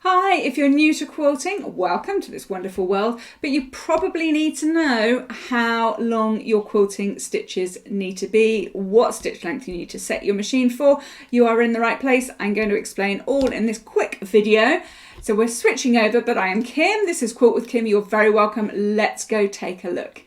Hi, if you're new to quilting, welcome to this wonderful world, but you probably need to know how long your quilting stitches need to be, what stitch length you need to set your machine for. You are in the right place. I'm going to explain all in this quick video. So we're switching over, but I am Kim. This is Quilt with Kim. You're very welcome. Let's go take a look.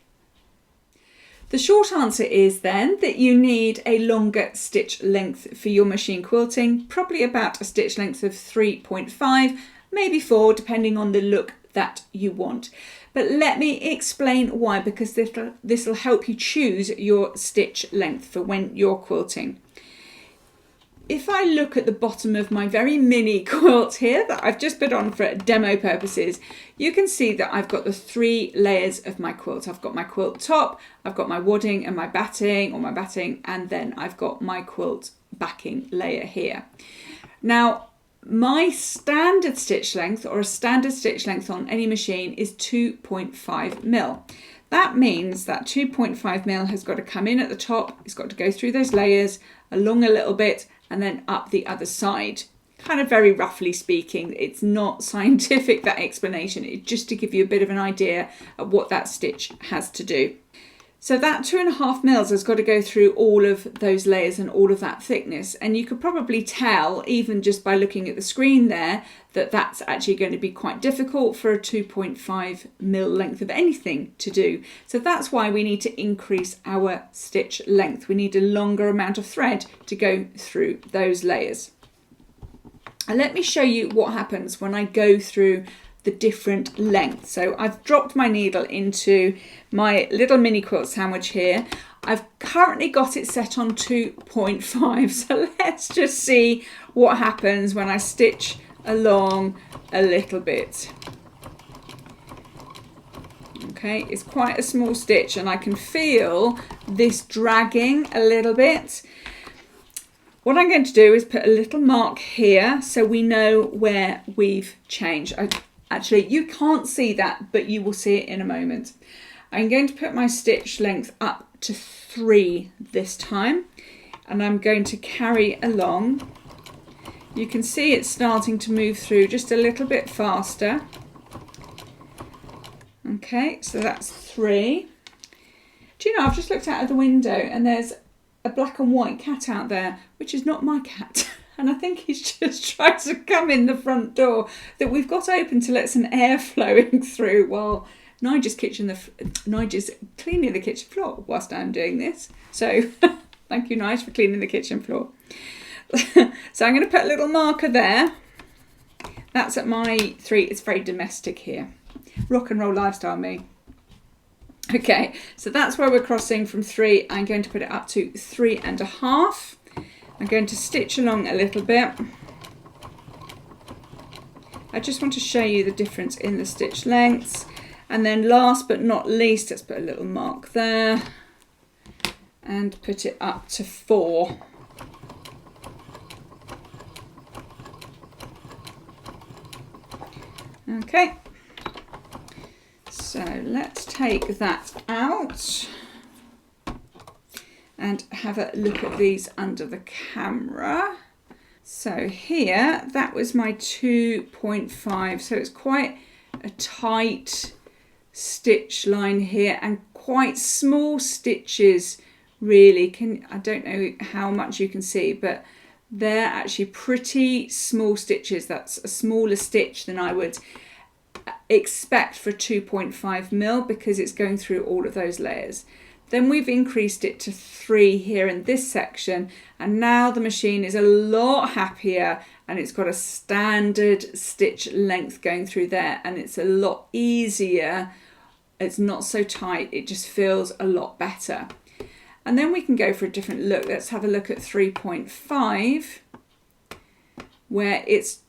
The short answer is then that you need a longer stitch length for your machine quilting, probably about a stitch length of 3.5, maybe 4, depending on the look that you want. But let me explain why, because this will help you choose your stitch length for when you're quilting. If I look at the bottom of my very mini quilt here that I've just put on for demo purposes, you can see that I've got the 3 layers of my quilt. I've got my quilt top, I've got my wadding and my batting, and then I've got my quilt backing layer here. Now, my standard stitch length, or a standard stitch length on any machine, is 2.5 mil. That means that 2.5 mil has got to come in at the top, it's got to go through those layers, along a little bit, and then up the other side. Kind of very roughly speaking, it's not scientific, that explanation, it's just to give you a bit of an idea of what that stitch has to do. So that 2.5 mils has got to go through all of those layers and all of that thickness, and you could probably tell, even just by looking at the screen there, that that's actually going to be quite difficult for a 2.5 mil length of anything to do. So that's why we need to increase our stitch length. We need a longer amount of thread to go through those layers. And let me show you what happens when I go through the different lengths. So I've dropped my needle into my little mini quilt sandwich here. I've currently got it set on 2.5. So let's just see what happens when I stitch along a little bit. Okay, it's quite a small stitch and I can feel this dragging a little bit. What I'm going to do is put a little mark here so we know where we've changed. Actually, you can't see that, but you will see it in a moment. I'm going to put my stitch length up to 3 this time, and I'm going to carry along. You can see it's starting to move through just a little bit faster. Okay, so that's 3. Do you know, I've just looked out of the window and there's a black and white cat out there, which is not my cat. And I think he's just tried to come in the front door that we've got open to let some air flowing through while Nigel's cleaning the kitchen floor whilst I'm doing this. So thank you, Nigel, for cleaning the kitchen floor. So I'm going to put a little marker there. That's at my 3. It's very domestic here. Rock and roll lifestyle, me. Okay, so that's where we're crossing from 3. I'm going to put it up to 3.5. I'm going to stitch along a little bit. I just want to show you the difference in the stitch lengths. And then last but not least, let's put a little mark there and put it up to 4. Okay, so let's take that out and have a look at these under the camera. So here, that was my 2.5. So it's quite a tight stitch line here and quite small stitches really. I don't know how much you can see, but they're actually pretty small stitches. That's a smaller stitch than I would expect for 2.5 mil because it's going through all of those layers. Then we've increased it to 3 here in this section, and now the machine is a lot happier and it's got a standard stitch length going through there, and it's a lot easier. It's not so tight, it just feels a lot better. And then we can go for a different look. Let's have a look at 3.5, where it's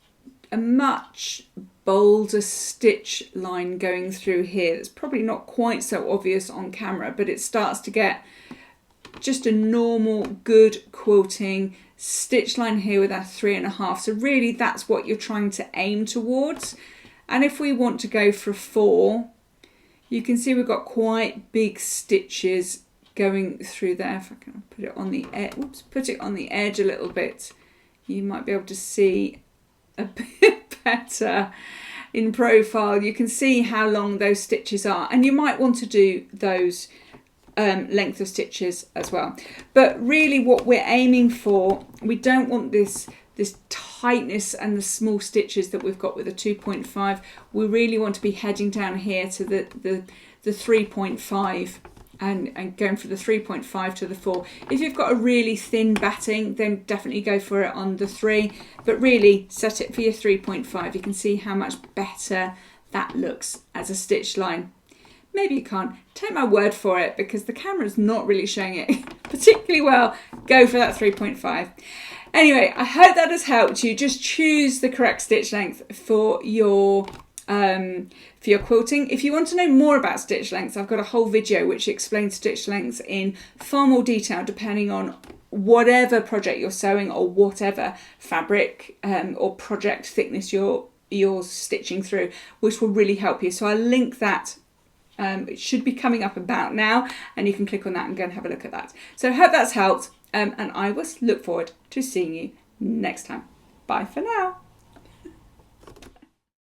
a much bolder stitch line going through here. It's probably not quite so obvious on camera, but it starts to get just a normal good quilting stitch line here with our 3.5. So really that's what you're trying to aim towards. And if we want to go for 4, you can see we've got quite big stitches going through there. If I can put it on the edge, put it on the edge a little bit, you might be able to see a bit better in profile. You can see how long those stitches are, and you might want to do those length of stitches as well. But really what we're aiming for, we don't want this tightness and the small stitches that we've got with a 2.5. We really want to be heading down here to the 3.5 and going for the 3.5 to the 4. If you've got a really thin batting, then definitely go for it on the 3, but really set it for your 3.5. You can see how much better that looks as a stitch line. Maybe you can't. Take my word for it, because the camera's not really showing it particularly well. Go for that 3.5. Anyway, I hope that has helped you. Just choose the correct stitch length for your quilting. If you want to know more about stitch lengths, I've got a whole video which explains stitch lengths in far more detail, depending on whatever project you're sewing or whatever fabric or project thickness you're stitching through, which will really help you. So I'll link that. It should be coming up about now, and you can click on that and go and have a look at that. So I hope that's helped, and I will look forward to seeing you next time. Bye for now.